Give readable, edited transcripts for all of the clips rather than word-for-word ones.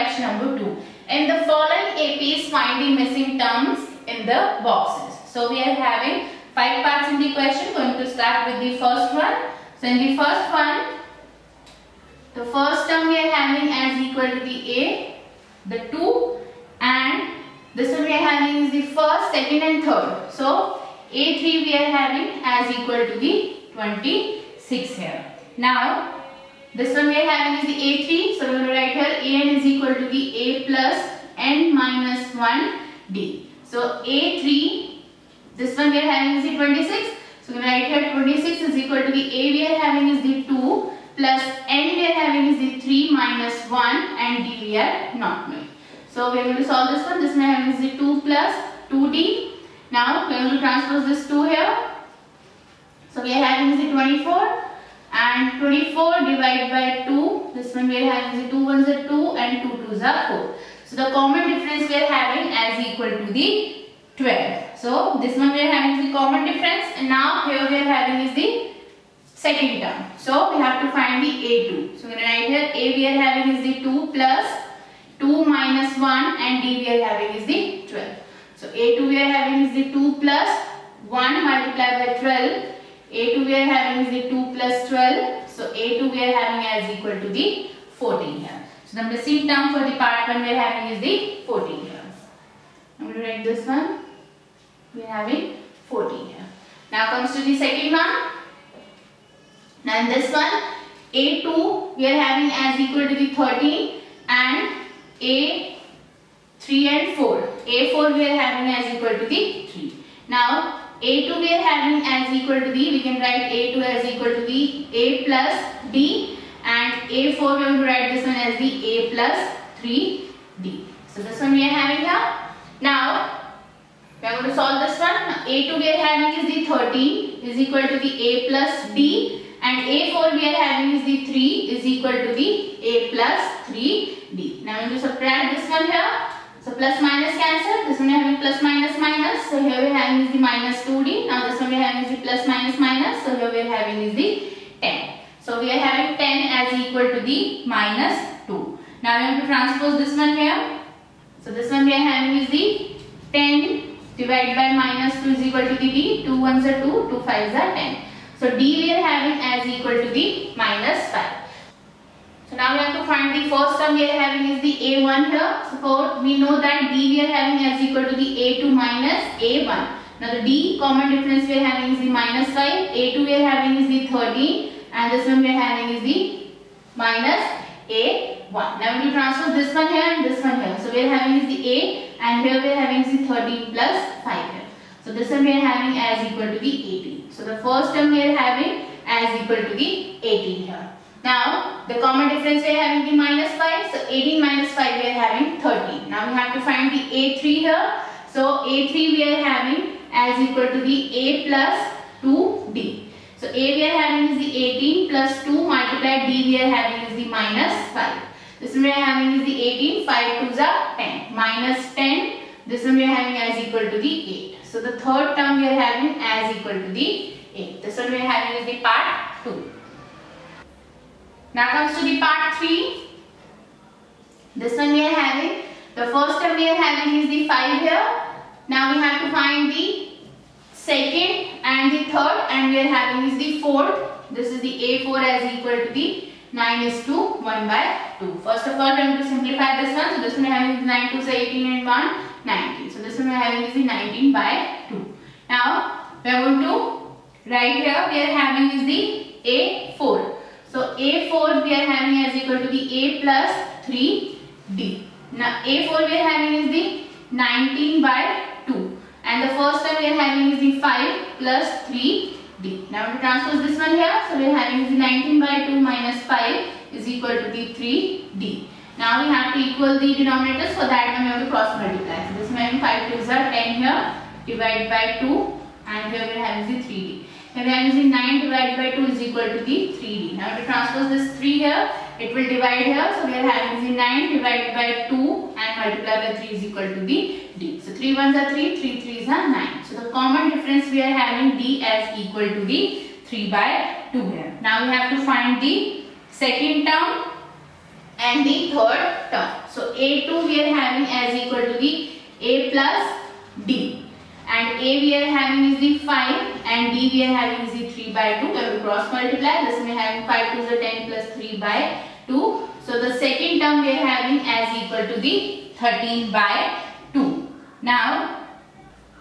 question number 2. In the following APs, find the missing terms in the boxes. So we are having 5 parts in the question. Going to start with the first one. So in the first one, the first term we are having as equal to the A, the 2, and this one we are having is the first, second and third. So A3 we are having as equal to the 26 here. Now this one we are having is the A3. So we are going to write here An is equal to the A plus n minus 1 D. So A3, this one we are having is the 26. So we are going to write here 26 is equal to the A we are having is the 2 plus n we are having is the 3 minus 1 and D we are not knowing. So we are going to solve this one. This one we are having is the 2 plus 2D. Now we are going to transpose this 2 here. So we are having is the 24 and 24 divided by 2. This one we are having is the 2 ones are 2 and 2 twos are 4. So the common difference we are having as equal to the 12. So this one we are having is the common difference, and now here we are having is the second term. So we have to find the A2. So we are write here A we are having is the 2 plus 2 minus 1 and D we are having is the 12. So A2 we are having is the 2 plus 1 multiplied by 12. A2 we are having is the 2 plus 12. So A2 we are having as equal to the 14 here. So the missing term for the part 1 we are having is the 14 here. I'm going to write this one. We are having 14 here. Now comes to the second one. Now in this one, A2 we are having as equal to the 13 and A3 and 4. A4 we are having as equal to the 3. Now A2 we are having as equal to the, we can write A2 as equal to the A plus D, and A4 we are going to write this one as the A plus 3D. So this one we are having here. Now we are going to solve this one. A2 we are having is the 13 is equal to the A plus D, and A4 we are having is the 3 is equal to the A plus 3D. Now I am going to subtract this one here. So plus minus cancel. This one we are having plus minus minus. So here we are having is the minus 2D. Now this one we are having is the plus minus minus. So here we are having is the 10. So we are having 10 as equal to the minus 2. Now we are going to transpose this one here. So this one we are having is the 10 divided by minus 2 is equal to the D. 2 ones are 2, 2 fives are 10. So D we are having as equal to the minus 5. So now we have to find the first term we are having is the A1 here. Suppose we know that D we are having as equal to the A2 minus A1. Now the D common difference we are having is the minus 5. A2 we are having is the 13 and this one we are having is the minus A1. Now we will transfer this one here and this one here. So we are having is the A and here we are having is the 13 plus 5 here. So this one we are having as equal to the 18. So the first term we are having as equal to the 18 here. Now the common difference we are having the minus 5. So 18 minus 5 we are having 13. Now we have to find the A3 here. So A3 we are having as equal to the A plus 2D. So A we are having is the 18 plus 2 multiplied D we are having is the minus 5. This one we are having is the 18, 5 twos are 10. Minus 10, this one we are having as equal to the 8. So the third term we are having as equal to the 8. This one we are having is the part 2. Now comes to the part 3. This one we are having, the first term we are having is the 5 here. Now we have to find the second and the third, and we are having is the fourth. This is the A4 as equal to the 9 is to 1 by 2. First of all, we are going to simplify this one. So this one we are having is 9 2 is 18 and 1, 19. So this one we are having is the 19 by 2. Now we are going to write here, we are having is the A4. So A4 we are having as equal to the A plus 3D. Now A4 we are having is the 19 by 2. And the first term we are having is the 5 plus 3D. Now to transpose this one here, so we are having is the 19 by 2 minus 5 is equal to the 3D. Now we have to equal the denominators. For that one we have to cross multiply. So this one 5 twos are 10 here, divided by 2, and here we are having the 3D. Here we are having 9 divided by 2 is equal to the 3D. Now to transpose this 3 here, it will divide here. So we are having the 9 divided by 2 and multiply by 3 is equal to the D. So 3 ones are 3, 3 threes are 9. So the common difference we are having D as equal to the 3 by 2 here. Now we have to find the second term. and the third term. So A2 we are having as equal to the A plus D, and A we are having is the 5 and D we are having is the 3 by 2. We will cross multiply. This we are having 5 to the 10 plus 3 by 2. So the second term we are having as equal to the 13 by 2. Now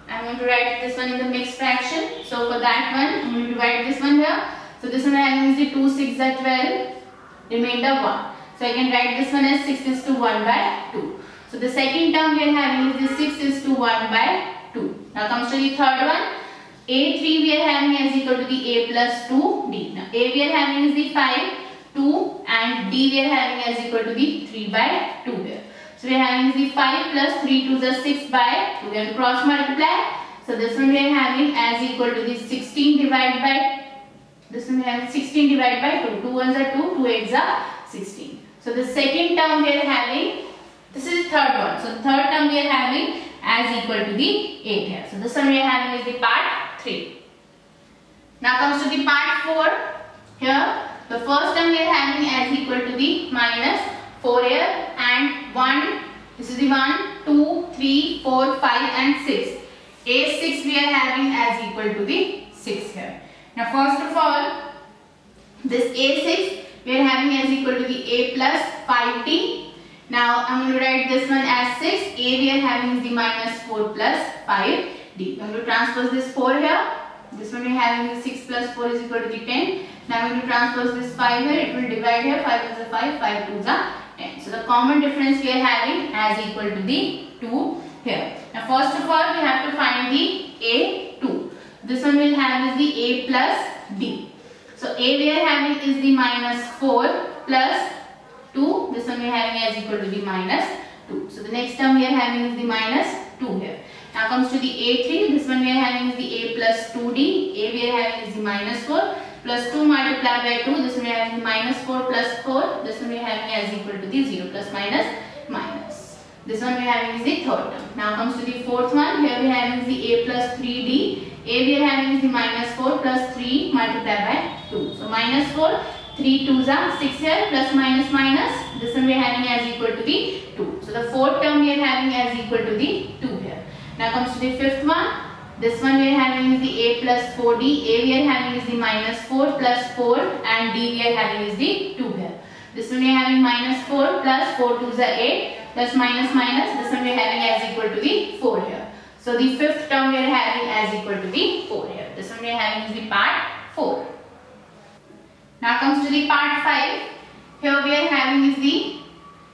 I am going to write this one in the mixed fraction. So for that one I am going to write this one here. So this one I am using 2 6 are 12, remainder 1. So I can write this one as 6 is to 1 by 2. So the second term we are having is the 6 is to 1 by 2. Now comes to the third one. A3 we are having as equal to the A plus 2D. Now A we are having is the 5, 2 and D we are having as equal to the 3 by 2 here. So we are having the 5 plus 3 to the 6 by 2. We have to cross multiply. So this one we are having as equal to the 16 divided by, this one we have 16 divided by 2. 2 ones are 2, 2 8s are 16. So the second term we are having, this is the third one. So the third term we are having as equal to the 8 here. So this one we are having is the part 3. Now comes to the part 4. Here the first term we are having as equal to the minus 4 here and 1. This is the 1, 2, 3, 4, 5 and 6. A6 we are having as equal to the 6 here. Now first of all, this A6 we are having as equal to the A plus 5D. Now I am going to write this one as 6. A we are having is the minus 4 plus 5D. I am going to transpose this 4 here. This one we are having is 6 plus 4 is equal to the 10. Now I am going to transpose this 5 here. It will divide here. 5 is a 5, 5 2s are 10. So the common difference we are having as equal to the 2 here. Now first of all we have to find the A2. This one will have is the A plus D. So A we are having is the minus 4 plus 2. This one we are having as equal to the minus 2. So the next term we are having is the minus 2 here. Now comes to the A3. This one we are having is the A plus 2D. A we are having is the minus 4 plus 2 multiplied by 2. This one we are having minus 4 plus 4. This one we are having as equal to the 0 plus minus minus. This one we are having is the third term. Now comes to the fourth one. Here we are having is the A plus 3D. A we are having is the minus 4 plus 3 multiplied by 2. So minus 4, 3 2s are 6 here plus minus minus. This one we are having as equal to the 2. So the fourth term we are having as equal to the 2 here. Now comes to the fifth one. This one we are having is the A plus 4D. A we are having is the minus 4 plus 4 and D we are having is the 2 here. This one we are having minus 4 plus 4 2s are 8 plus minus minus. This one we are having as equal to the 4 here. So the fifth term we are having as equal to the 4 here. This one we are having is the part 4. Now comes to the part 5. Here we are having is the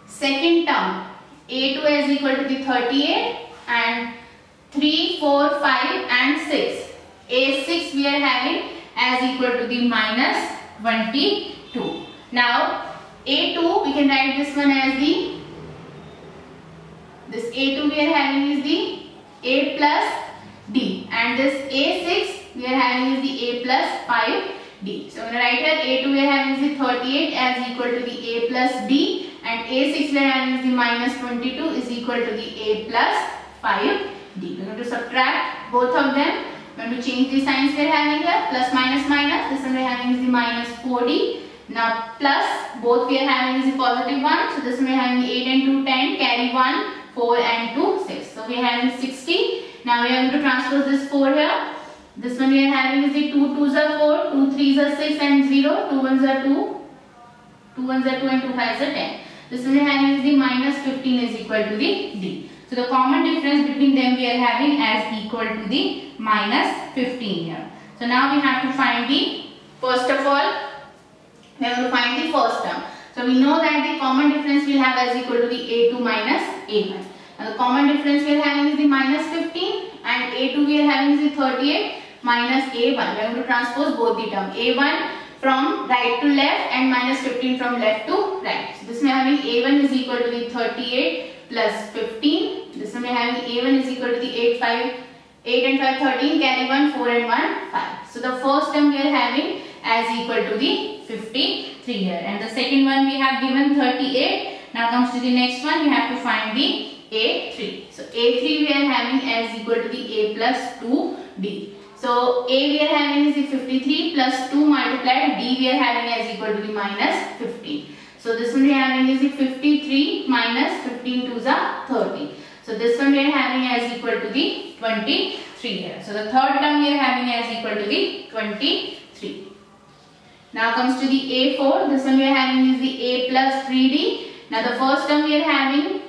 second term. A2 is equal to the 38 and 3, 4, 5 and 6. A6 we are having as equal to the minus 22. Now A2 we can write this one as the, this A2 we are having is the A plus D and this A6 we are having is the A plus 5D. So I'm going to write here A2 we are having is the 38 as equal to the A plus D and A6 we are having is the minus 22 is equal to the A plus 5D. We're going to subtract both of them. We're going to change the signs we are having here. Plus minus minus. This one we are having is the minus 4D. Now plus both we are having is the positive 1. So this one we are having 8 and 2 10. Carry 1 4 and 2 6. So we are having 60. Now we are going to transpose this 4 here. This one we are having is the 2 2s are 4, 2 3s are 6 and 0. 2 1s are 2, 2 1s are 2 and 2 5s are 10. This one we are having is the minus 15 is equal to the D. So the common difference between them we are having as equal to the minus 15 here. So now we have to find the, first of all, we have to find the first term. So we know that the common difference we have as equal to the A2 minus A1. Now the common difference we are having is the minus 15 and A2 we are having is the 38 minus A1. We are going to transpose both the term. A1 from right to left and minus 15 from left to right. So this we are having A1 is equal to the 38 plus 15. This one we are having A1 is equal to the 8 and 5 13, carry 1 4 and 1 5. So the first term we are having as equal to the 53 here and the second one we have given 38. Now comes to the next one, we have to find the A3. So A3 we are having as equal to the A plus 2D. So A we are having is the 53 plus 2 multiplied D we are having as equal to the minus 15. So this one we are having is the 53 minus 15 2s are 30. So this one we are having as equal to the 23 here. So the third term we are having as equal to the 23. Now comes to the A4. This one we are having is the A plus 3D. Now the first term we are having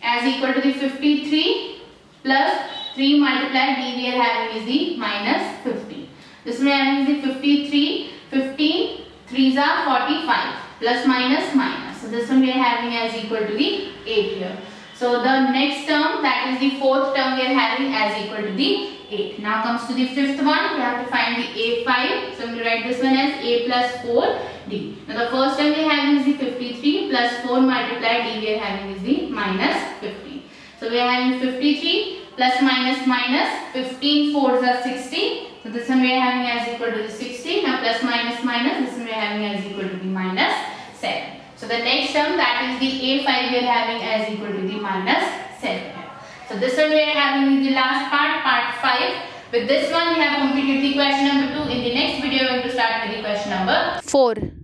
as equal to the 53 plus 3 multiplied D we are having is the minus 50. This one we are having is the 53, 15, 3s are 45 plus minus minus. So this one we are having as equal to the 8 here. So the next term, that is the fourth term, we are having as equal to the 8. Now comes to the fifth one, we have to find the A5. So we will write this one as A plus 4D. Now the first term we are having is the 53 plus 4 multiplied D we are having is the minus 50. So we are having 53 plus minus minus, 15 4s are 60. So this one we are having as equal to the 60. Now plus minus minus, this one we are having as equal to the minus 7. So the next term, that is the A5 we are having as equal to the minus 7. So this one we are having is the last part, part 5. With this one we have completed the question number 2. In the next video we are going to start with the question number 4.